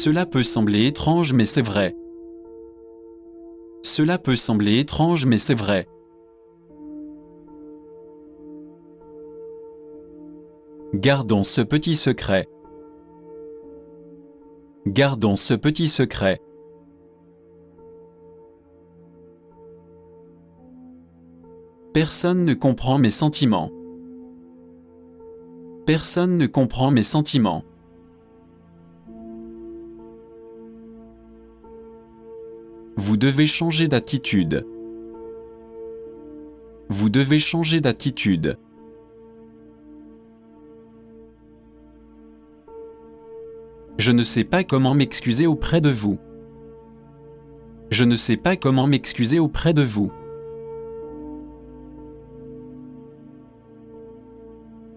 Cela peut sembler étrange mais c'est vrai. Cela peut sembler étrange mais c'est vrai. Gardons ce petit secret. Gardons ce petit secret. Personne ne comprend mes sentiments. Personne ne comprend mes sentiments. Vous devez changer d'attitude. Vous devez changer d'attitude. Je ne sais pas comment m'excuser auprès de vous. Je ne sais pas comment m'excuser auprès de vous.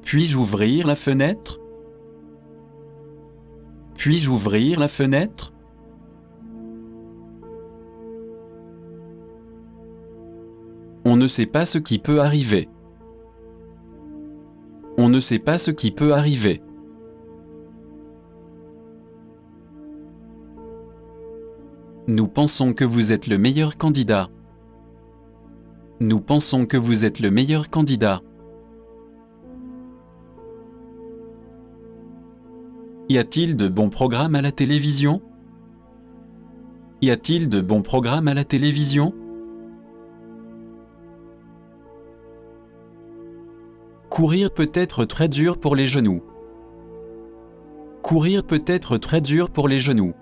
Puis-je ouvrir la fenêtre? Puis-je ouvrir la fenêtre? On ne sait pas ce qui peut arriver. On ne sait pas ce qui peut arriver. Nous pensons que vous êtes le meilleur candidat. Nous pensons que vous êtes le meilleur candidat. Y a-t-il de bons programmes à la télévision? Y a-t-il de bons programmes à la télévision? Courir peut être très dur pour les genoux. Courir peut être très dur pour les genoux.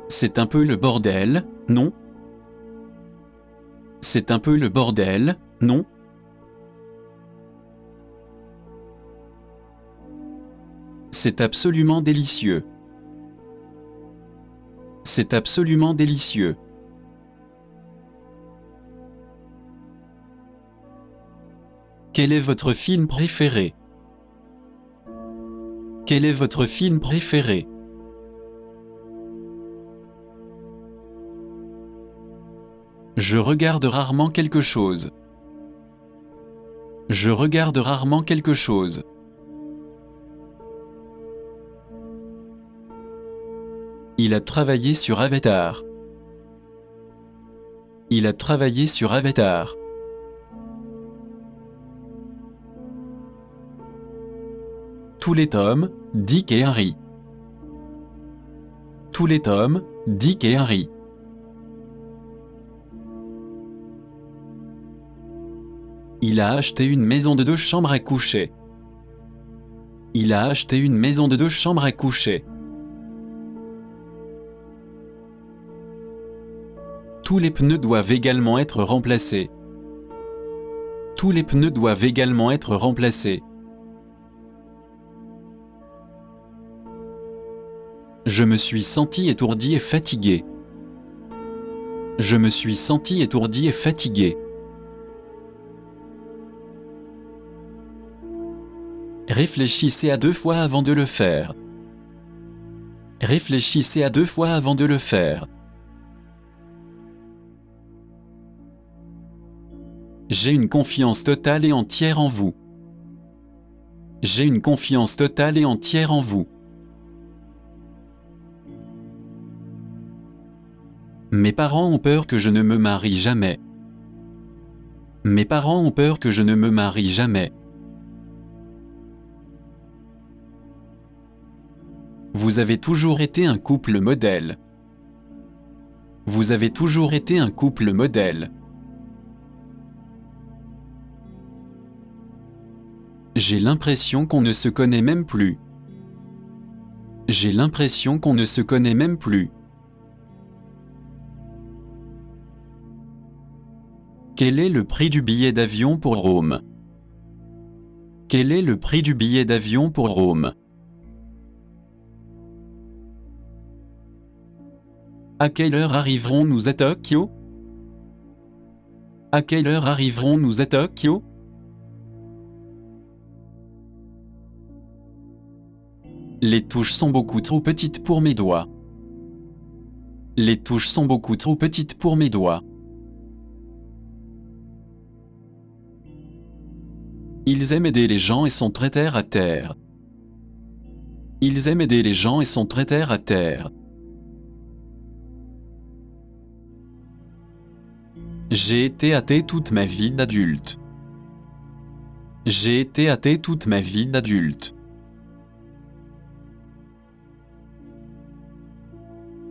C'est un peu le bordel, non? C'est un peu le bordel, non? C'est absolument délicieux. C'est absolument délicieux. Quel est votre film préféré? Quel est votre film préféré? Je regarde rarement quelque chose. Je regarde rarement quelque chose. Il a travaillé sur Avatar. Il a travaillé sur Avatar. Tous les tomes, Dick et Harry. Tous les tomes, Dick et Harry. Il a acheté une maison de 2 chambres à coucher. Il a acheté une maison de 2 chambres à coucher. Tous les pneus doivent également être remplacés. Tous les pneus doivent également être remplacés. Je me suis senti étourdi et fatigué. Je me suis senti étourdi et fatigué. Réfléchissez à 2 fois avant de le faire. Réfléchissez à 2 fois avant de le faire. J'ai une confiance totale et entière en vous. J'ai une confiance totale et entière en vous. Mes parents ont peur que je ne me marie jamais. Mes parents ont peur que je ne me marie jamais. Vous avez toujours été un couple modèle. Vous avez toujours été un couple modèle. J'ai l'impression qu'on ne se connaît même plus. J'ai l'impression qu'on ne se connaît même plus. Quel est le prix du billet d'avion pour Rome? Quel est le prix du billet d'avion pour Rome? À quelle heure arriverons-nous à Tokyo? À quelle heure arriverons-nous à Tokyo? Les touches sont beaucoup trop petites pour mes doigts. Les touches sont beaucoup trop petites pour mes doigts. Ils aiment aider les gens et sont très terre à terre. Ils aiment aider les gens et sont très terre à terre. J'ai été athée toute ma vie d'adulte. J'ai été athée toute ma vie d'adulte.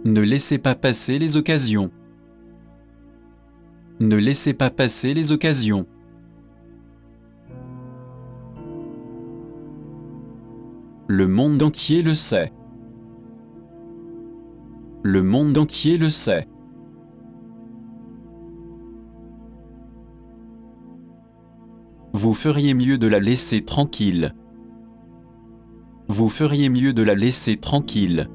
Ne laissez pas passer les occasions. Ne laissez pas passer les occasions. Le monde entier le sait. Le monde entier le sait. Vous feriez mieux de la laisser tranquille. Vous feriez mieux de la laisser tranquille.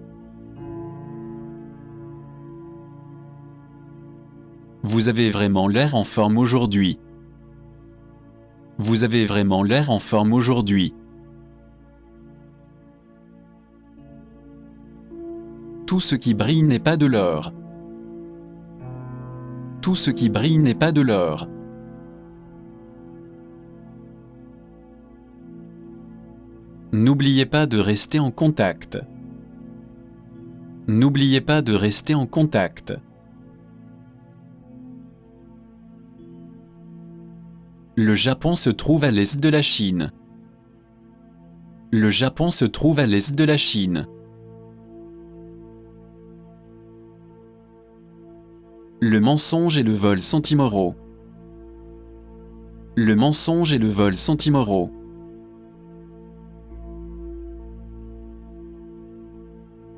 Vous avez vraiment l'air en forme aujourd'hui. Vous avez vraiment l'air en forme aujourd'hui. Tout ce qui brille n'est pas de l'or. Tout ce qui brille n'est pas de l'or. N'oubliez pas de rester en contact. N'oubliez pas de rester en contact. Le Japon se trouve à l'est de la Chine. Le Japon se trouve à l'est de la Chine. Le mensonge et le vol sont immoraux. Le mensonge et le vol sont immoraux.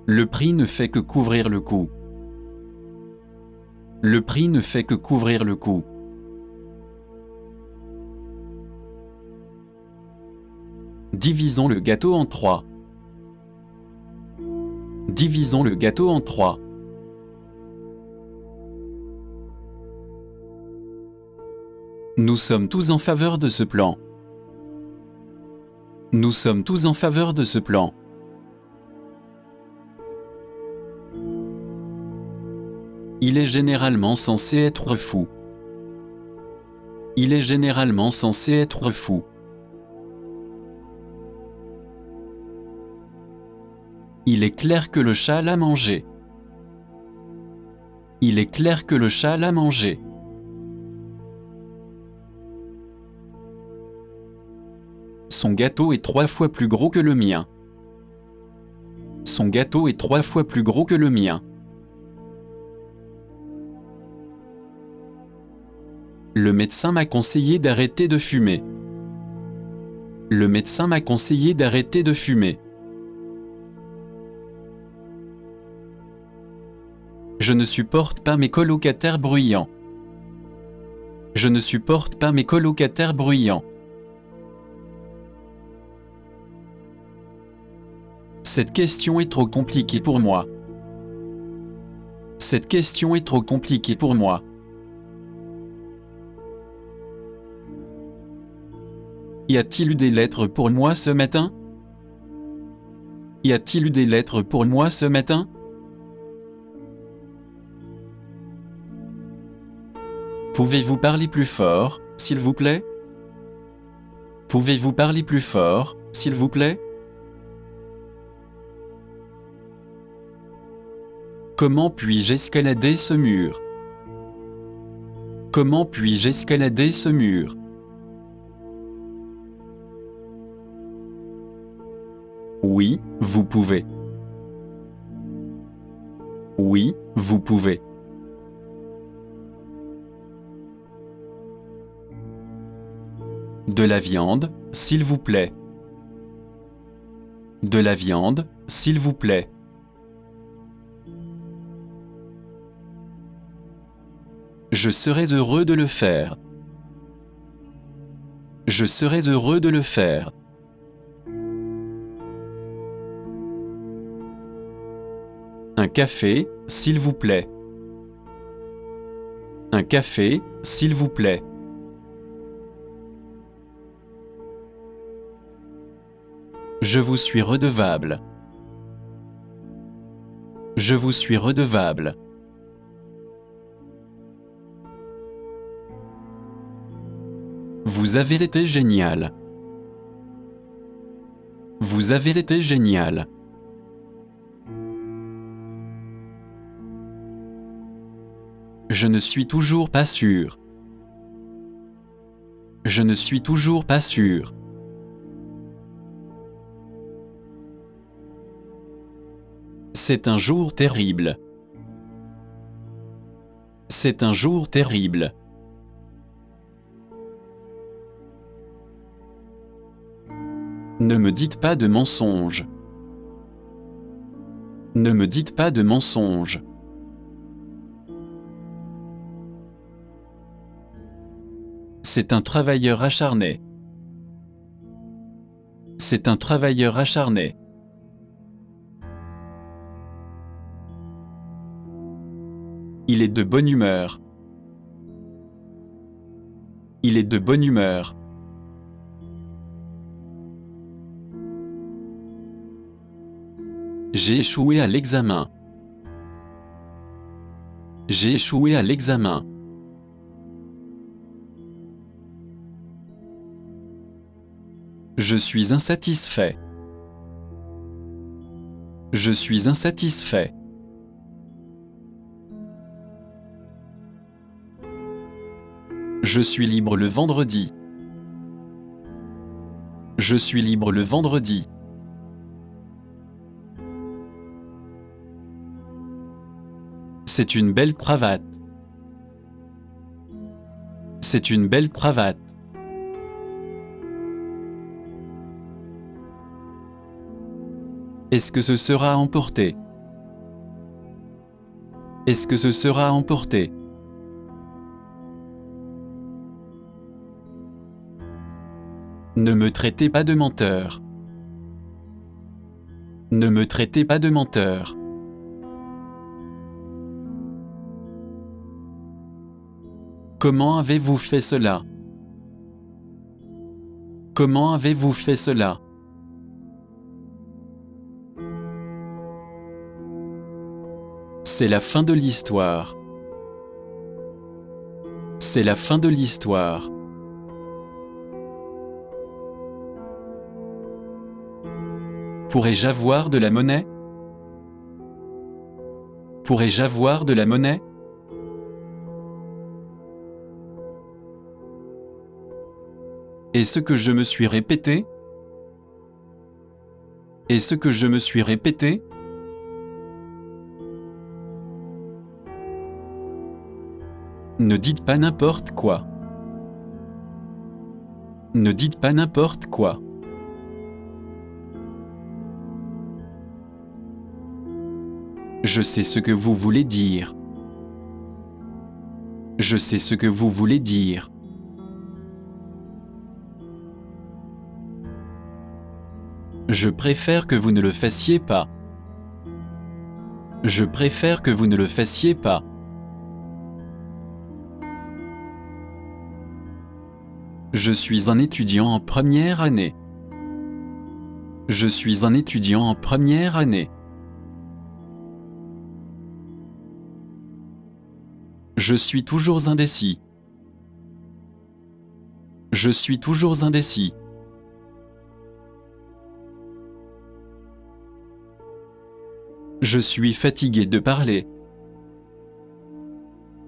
Le prix ne fait que couvrir le coût. Le prix ne fait que couvrir le coût. Divisons le gâteau en 3. Divisons le gâteau en 3. Nous sommes tous en faveur de ce plan. Nous sommes tous en faveur de ce plan. Il est généralement censé être fou. Il est généralement censé être fou. Il est clair que le chat l'a mangé. Il est clair que le chat l'a mangé. Son gâteau est 3 fois plus gros que le mien. Son gâteau est 3 fois plus gros que le mien. Le médecin m'a conseillé d'arrêter de fumer. Le médecin m'a conseillé d'arrêter de fumer. Je ne supporte pas mes colocataires bruyants. Je ne supporte pas mes colocataires bruyants. Cette question est trop compliquée pour moi. Cette question est trop compliquée pour moi. Y a-t-il eu des lettres pour moi ce matin? Y a-t-il eu des lettres pour moi ce matin? Pouvez-vous parler plus fort, s'il vous plaît? Pouvez-vous parler plus fort, s'il vous plaît? Comment puis-je escalader ce mur? Comment puis-je escalader ce mur? Oui, vous pouvez. Oui, vous pouvez. De la viande, s'il vous plaît. De la viande, s'il vous plaît. Je serais heureux de le faire. Je serais heureux de le faire. Un café, s'il vous plaît. Un café, s'il vous plaît. Je vous suis redevable. Je vous suis redevable. Vous avez été génial. Vous avez été génial. Je ne suis toujours pas sûr. Je ne suis toujours pas sûr. C'est un jour terrible. C'est un jour terrible. Ne me dites pas de mensonges. Ne me dites pas de mensonges. C'est un travailleur acharné. C'est un travailleur acharné. Il est de bonne humeur. Il est de bonne humeur. J'ai échoué à l'examen. J'ai échoué à l'examen. Je suis insatisfait. Je suis insatisfait. Je suis libre le vendredi. Je suis libre le vendredi. C'est une belle cravate. C'est une belle cravate. Est-ce que ce sera emporté? Est-ce que ce sera emporté? Ne me traitez pas de menteur. Ne me traitez pas de menteur. Comment avez-vous fait cela? Comment avez-vous fait cela? C'est la fin de l'histoire. C'est la fin de l'histoire. Pourrais-je avoir de la monnaie? Pourrais-je avoir de la monnaie? Est-ce que je me suis répété? Est-ce que je me suis répété? Ne dites pas n'importe quoi. Ne dites pas n'importe quoi. Je sais ce que vous voulez dire. Je sais ce que vous voulez dire. Je préfère que vous ne le fassiez pas. Je préfère que vous ne le fassiez pas. Je suis un étudiant en première année. Je suis un étudiant en première année. Je suis toujours indécis. Je suis toujours indécis. Je suis fatigué de parler.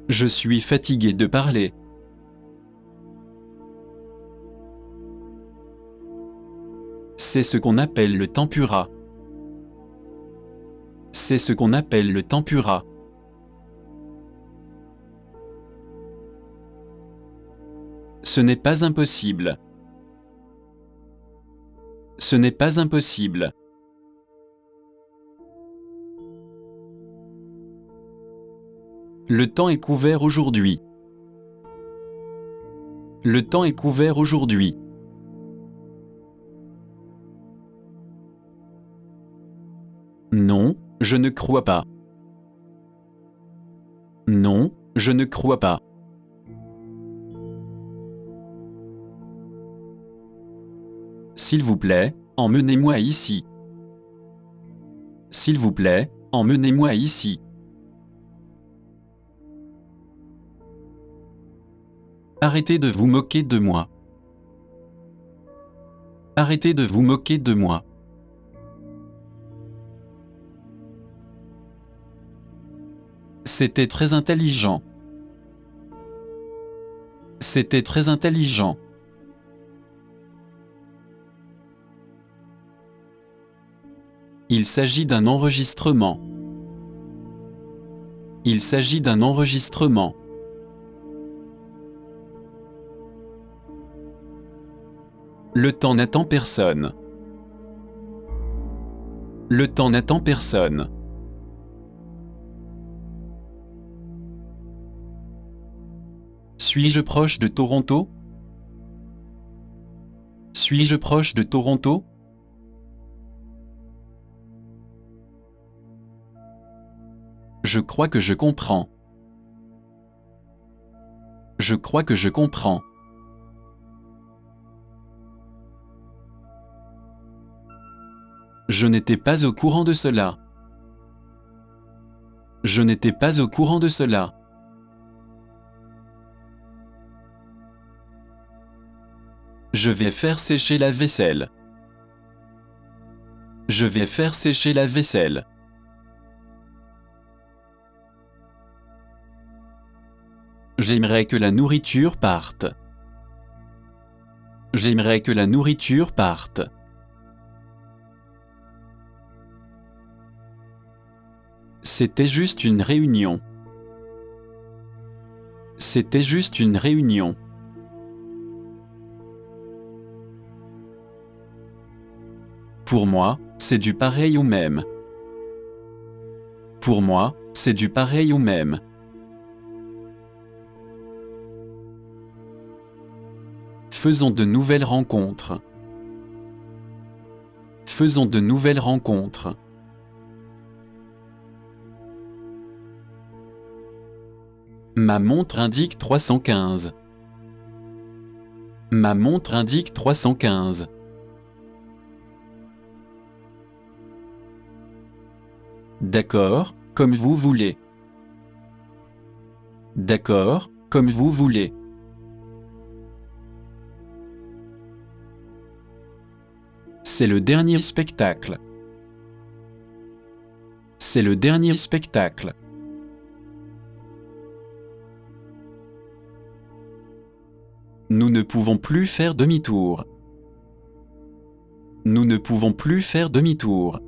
Je suis fatigué de parler. C'est ce qu'on appelle le tempura. C'est ce qu'on appelle le tempura. Ce n'est pas impossible. Ce n'est pas impossible. Le temps est couvert aujourd'hui. Le temps est couvert aujourd'hui. Non, je ne crois pas. Non, je ne crois pas. S'il vous plaît, emmenez-moi ici. S'il vous plaît, emmenez-moi ici. Arrêtez de vous moquer de moi. Arrêtez de vous moquer de moi. C'était très intelligent. C'était très intelligent. Il s'agit d'un enregistrement. Il s'agit d'un enregistrement. Le temps n'attend personne. Le temps n'attend personne. Suis-je proche de Toronto? Suis-je proche de Toronto? Je crois que je comprends. Je crois que je comprends. Je n'étais pas au courant de cela. Je n'étais pas au courant de cela. Je vais faire sécher la vaisselle. Je vais faire sécher la vaisselle. J'aimerais que la nourriture parte. J'aimerais que la nourriture parte. C'était juste une réunion. C'était juste une réunion. Pour moi, c'est du pareil au même. Pour moi, c'est du pareil au même. Faisons de nouvelles rencontres. Faisons de nouvelles rencontres. Ma montre indique 315. Ma montre indique 315. D'accord, comme vous voulez. D'accord, comme vous voulez. C'est le dernier spectacle. C'est le dernier spectacle. Nous ne pouvons plus faire demi-tour. Nous ne pouvons plus faire demi-tour.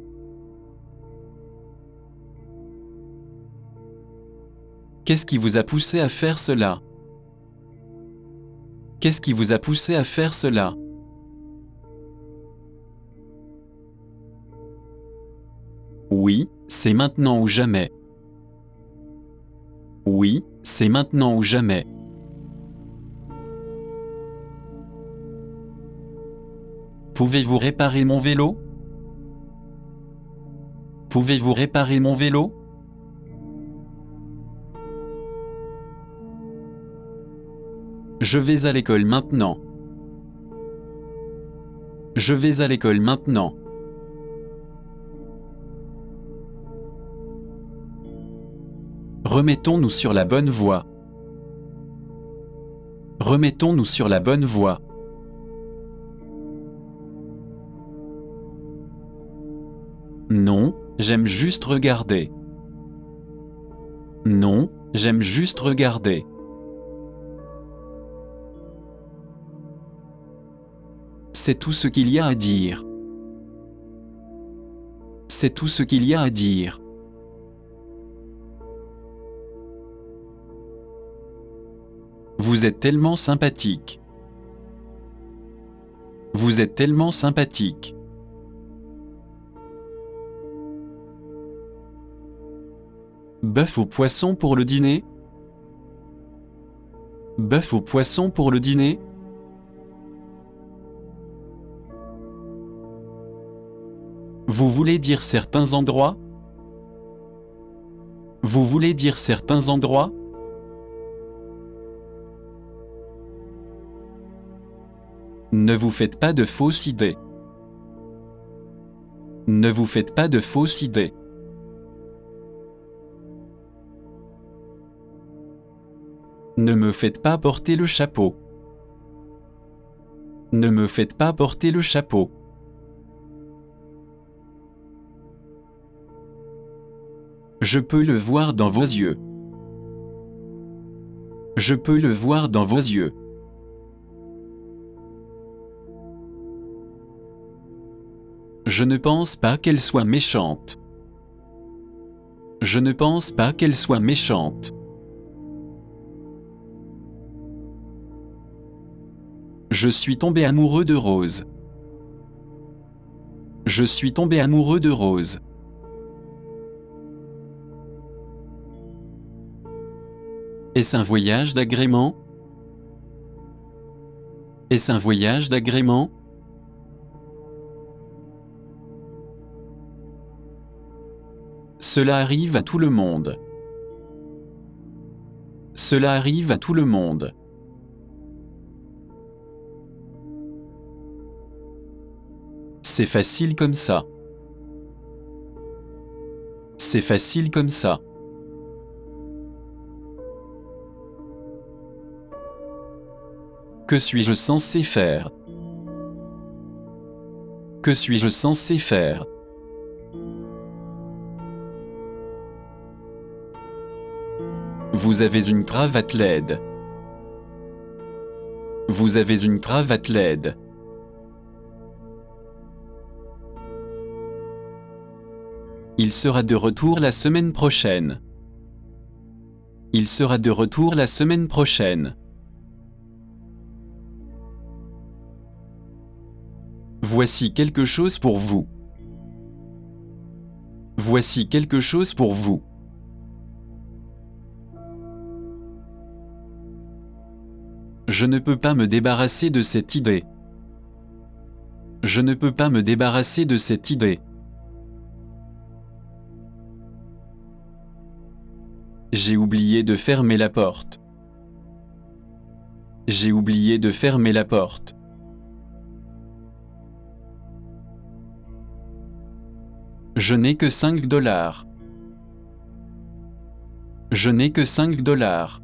Qu'est-ce qui vous a poussé à faire cela? Qu'est-ce qui vous a poussé à faire cela? Oui, c'est maintenant ou jamais. Oui, c'est maintenant ou jamais. Pouvez-vous réparer mon vélo? Pouvez-vous réparer mon vélo? Je vais à l'école maintenant. Je vais à l'école maintenant. Remettons-nous sur la bonne voie. Remettons-nous sur la bonne voie. Non, j'aime juste regarder. Non, j'aime juste regarder. C'est tout ce qu'il y a à dire. C'est tout ce qu'il y a à dire. Vous êtes tellement sympathique. Vous êtes tellement sympathique. Bœuf au poisson pour le dîner? Bœuf au poisson pour le dîner? Vous voulez dire certains endroits? Vous voulez dire certains endroits? Ne vous faites pas de fausses idées. Ne vous faites pas de fausses idées. Ne me faites pas porter le chapeau. Ne me faites pas porter le chapeau. Je peux le voir dans vos yeux. Je peux le voir dans vos yeux. Je ne pense pas qu'elle soit méchante. Je ne pense pas qu'elle soit méchante. Je suis tombé amoureux de Rose. Je suis tombé amoureux de Rose. Est-ce un voyage d'agrément? Est-ce un voyage d'agrément? Cela arrive à tout le monde. Cela arrive à tout le monde. C'est facile comme ça. C'est facile comme ça. Que suis-je censé faire? Que suis-je censé faire? Vous avez une cravate LED. Vous avez une cravate LED. Il sera de retour la semaine prochaine. Il sera de retour la semaine prochaine. Voici quelque chose pour vous. Voici quelque chose pour vous. Je ne peux pas me débarrasser de cette idée. Je ne peux pas me débarrasser de cette idée. J'ai oublié de fermer la porte. J'ai oublié de fermer la porte. Je n'ai que 5 $. Je n'ai que 5 $.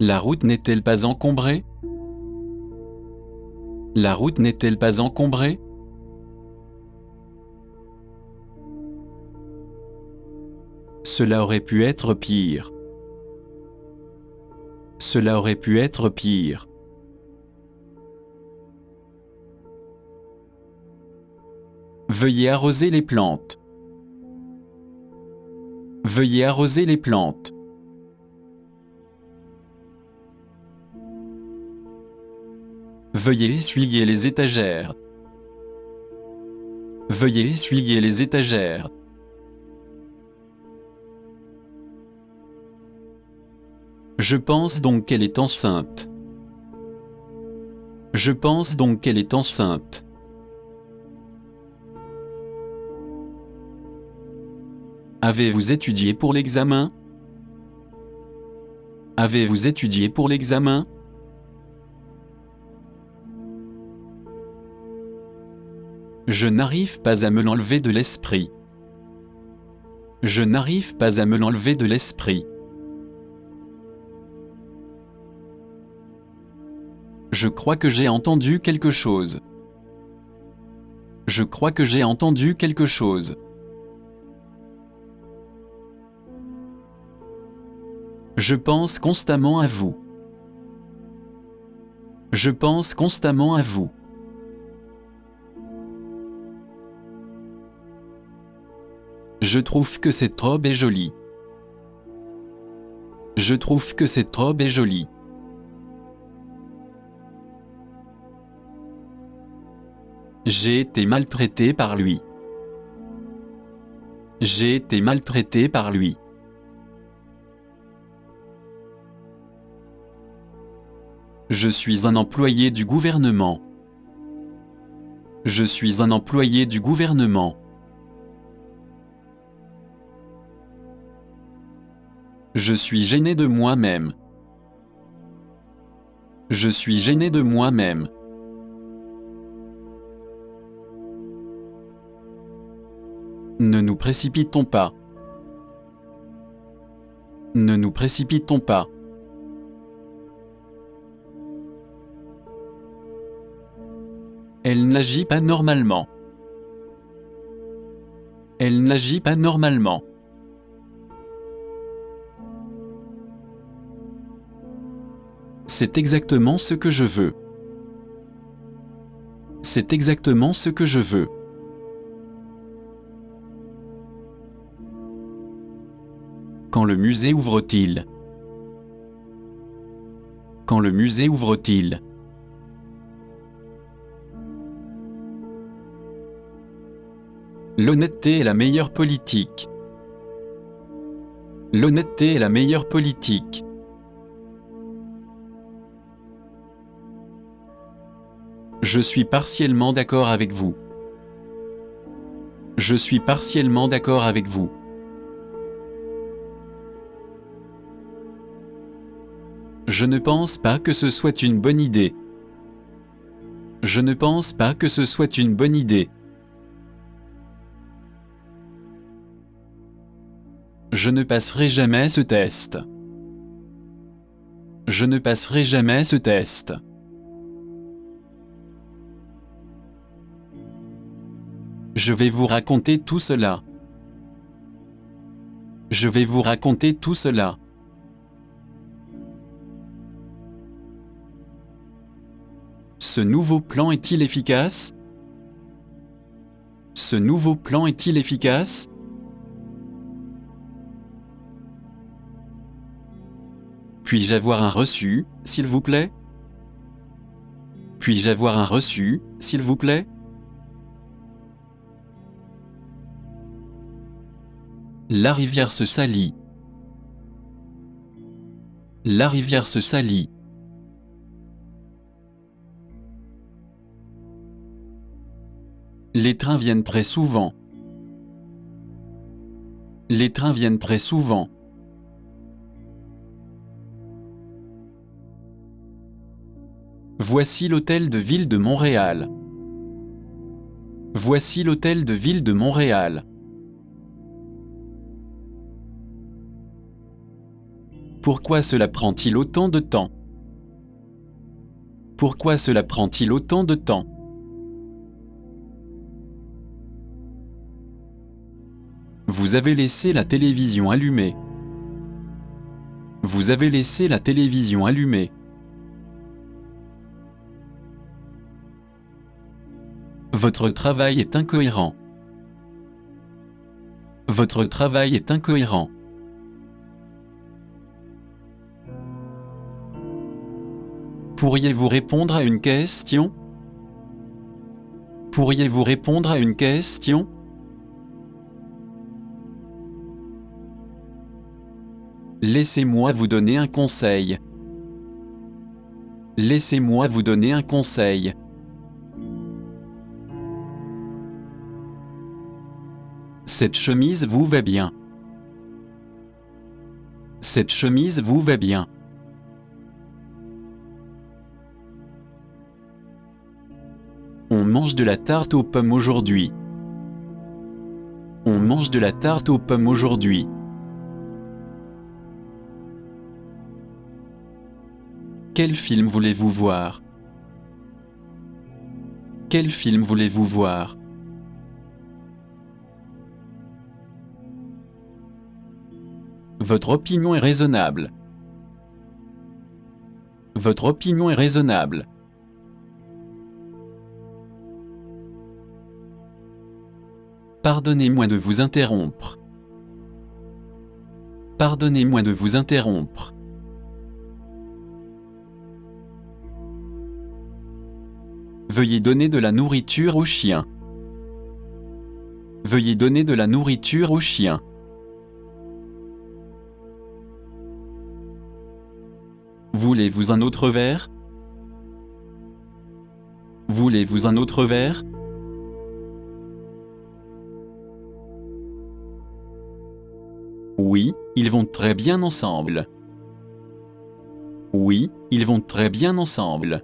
La route n'est-elle pas encombrée? La route n'est-elle pas encombrée? Cela aurait pu être pire. Cela aurait pu être pire. Veuillez arroser les plantes. Veuillez arroser les plantes. Veuillez essuyer les étagères. Veuillez essuyer les étagères. Je pense donc qu'elle est enceinte. Je pense donc qu'elle est enceinte. Avez-vous étudié pour l'examen? Avez-vous étudié pour l'examen? Je n'arrive pas à me l'enlever de l'esprit. Je n'arrive pas à me l'enlever de l'esprit. Je crois que j'ai entendu quelque chose. Je crois que j'ai entendu quelque chose. Je pense constamment à vous. Je pense constamment à vous. Je trouve que cette robe est jolie. Je trouve que cette robe est jolie. J'ai été maltraité par lui. J'ai été maltraité par lui. Je suis un employé du gouvernement. Je suis un employé du gouvernement. Je suis gêné de moi-même. Je suis gêné de moi-même. Ne nous précipitons pas. Ne nous précipitons pas. Elle n'agit pas normalement. Elle n'agit pas normalement. C'est exactement ce que je veux. C'est exactement ce que je veux. Quand le musée ouvre-t-il? Quand le musée ouvre-t-il? L'honnêteté est la meilleure politique. L'honnêteté est la meilleure politique. Je suis partiellement d'accord avec vous. Je suis partiellement d'accord avec vous. Je ne pense pas que ce soit une bonne idée. Je ne pense pas que ce soit une bonne idée. Je ne passerai jamais ce test. Je ne passerai jamais ce test. Je vais vous raconter tout cela. Je vais vous raconter tout cela. Ce nouveau plan est-il efficace? Ce nouveau plan est-il efficace? Puis-je avoir un reçu, s'il vous plaît? Puis-je avoir un reçu, s'il vous plaît? La rivière se salit. La rivière se salit. Les trains viennent très souvent. Les trains viennent très souvent. Voici l'hôtel de ville de Montréal. Voici l'hôtel de ville de Montréal. Pourquoi cela prend-il autant de temps? Pourquoi cela prend-il autant de temps? Vous avez laissé la télévision allumée. Vous avez laissé la télévision allumée. Votre travail est incohérent. Votre travail est incohérent. Pourriez-vous répondre à une question? Pourriez-vous répondre à une question? Laissez-moi vous donner un conseil. Laissez-moi vous donner un conseil. Cette chemise vous va bien. Cette chemise vous va bien. On mange de la tarte aux pommes aujourd'hui. On mange de la tarte aux pommes aujourd'hui. Quel film voulez-vous voir? Quel film voulez-vous voir? Votre opinion est raisonnable. Votre opinion est raisonnable. Pardonnez-moi de vous interrompre. Pardonnez-moi de vous interrompre. Veuillez donner de la nourriture aux chiens. Veuillez donner de la nourriture aux chiens. Voulez-vous un autre verre? Voulez-vous un autre verre? Oui, ils vont très bien ensemble. Oui, ils vont très bien ensemble.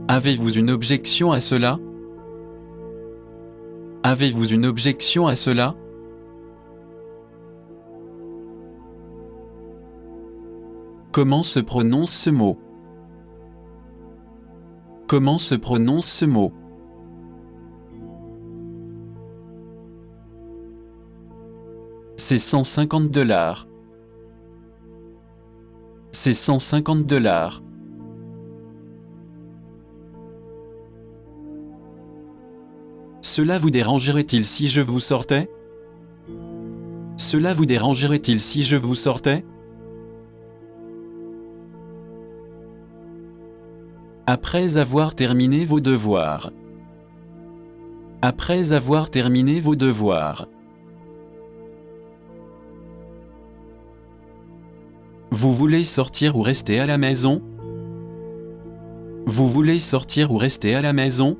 Avez-vous une objection à cela? Avez-vous une objection à cela? Comment se prononce ce mot? Comment se prononce ce mot? C'est $150. C'est $150. Cela vous dérangerait-il si je vous sortais? Cela vous dérangerait-il si je vous sortais? Après avoir terminé vos devoirs. Après avoir terminé vos devoirs. Vous voulez sortir ou rester à la maison? Vous voulez sortir ou rester à la maison?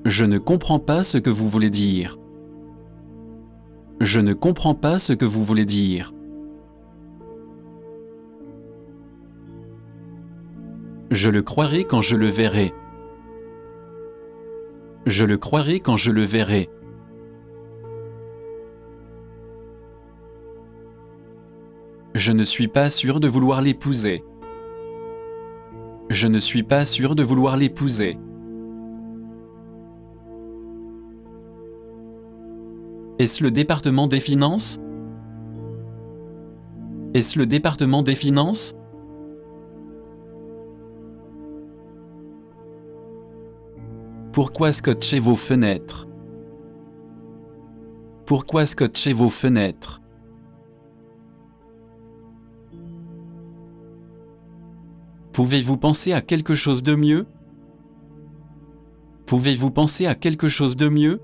Je ne comprends pas ce que vous voulez dire. Je ne comprends pas ce que vous voulez dire. Je le croirai quand je le verrai. Je le croirai quand je le verrai. Je ne suis pas sûr de vouloir l'épouser. Je ne suis pas sûr de vouloir l'épouser. Est-ce le département des finances? Est-ce le département des finances? Pourquoi scotcher vos fenêtres? Pourquoi scotcher vos fenêtres? Pouvez-vous penser à quelque chose de mieux? Pouvez-vous penser à quelque chose de mieux?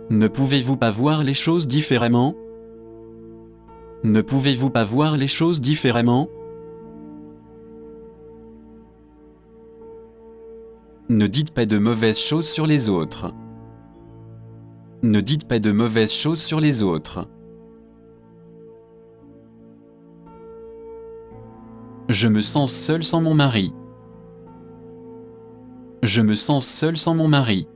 Ne pouvez-vous pas voir les choses différemment? Ne pouvez-vous pas voir les choses différemment? Ne dites pas de mauvaises choses sur les autres. Ne dites pas de mauvaises choses sur les autres. Je me sens seul sans mon mari. Je me sens seul sans mon mari.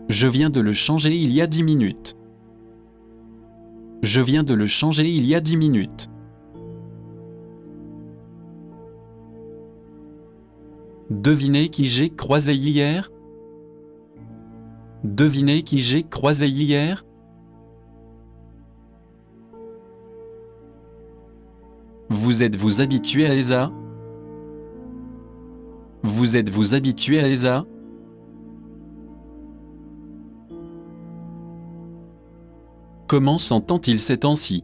Je viens de le changer il y a 10 minutes. Je viens de le changer il y a 10 minutes. Devinez qui j'ai croisé hier? Devinez qui j'ai croisé hier? Vous êtes-vous habitué à Elsa? Vous êtes-vous habitué à Elsa? Comment s'entend-il ces temps-ci?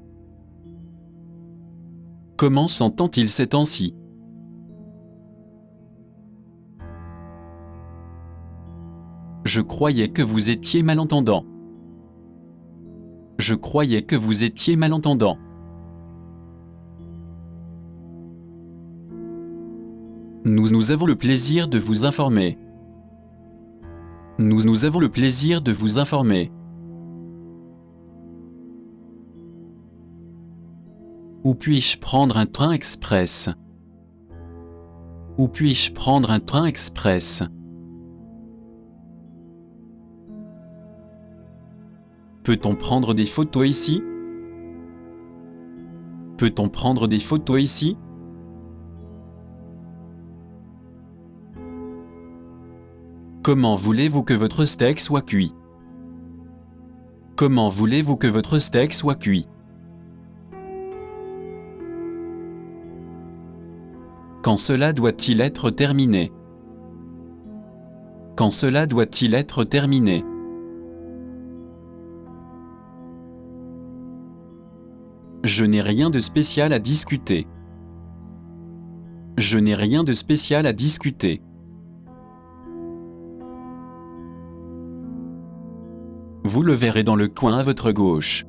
Comment s'entend-il ces temps-ci? Je croyais que vous étiez malentendant. Je croyais que vous étiez malentendant. Nous avons le plaisir de vous informer. Nous avons le plaisir de vous informer. Où puis-je prendre un train express? Où puis-je prendre un train express? Peut-on prendre des photos ici? Peut-on prendre des photos ici? Comment voulez-vous que votre steak soit cuit? Comment voulez-vous que votre steak soit cuit? Quand cela doit-il être terminé? Quand cela doit-il être terminé? Je n'ai rien de spécial à discuter. Je n'ai rien de spécial à discuter. Vous le verrez dans le coin à votre gauche.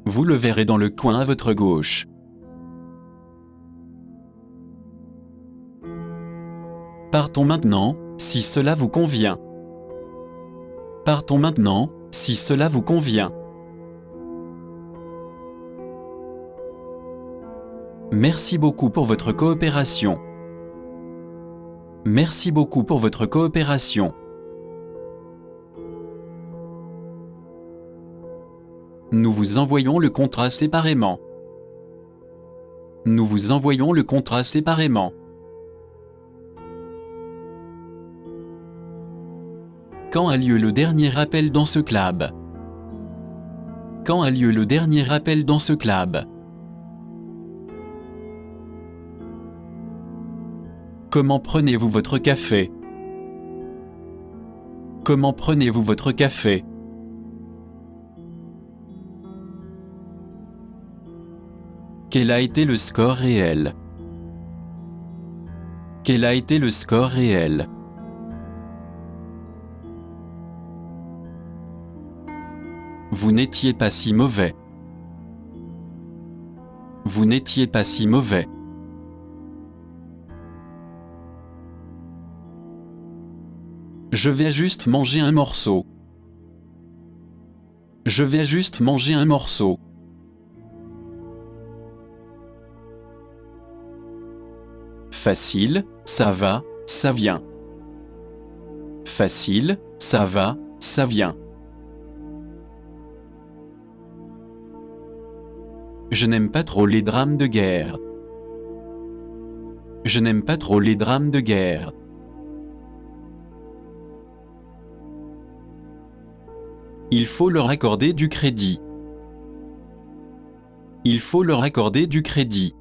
Vous le verrez dans le coin à votre gauche. Partons maintenant, si cela vous convient. Partons maintenant, si cela vous convient. Merci beaucoup pour votre coopération. Merci beaucoup pour votre coopération. Nous vous envoyons le contrat séparément. Nous vous envoyons le contrat séparément. Quand a lieu le dernier appel dans ce club? quand a lieu le dernier appel dans ce club? Comment prenez-vous votre café? Comment prenez-vous votre café? Quel a été le score réel? Quel a été le score réel? Vous n'étiez pas si mauvais. Vous n'étiez pas si mauvais. Je vais juste manger un morceau. Je vais juste manger un morceau. Facile, ça va, ça vient. Facile, ça va, ça vient. Je n'aime pas trop les drames de guerre. Je n'aime pas trop les drames de guerre. Il faut leur accorder du crédit. Il faut leur accorder du crédit.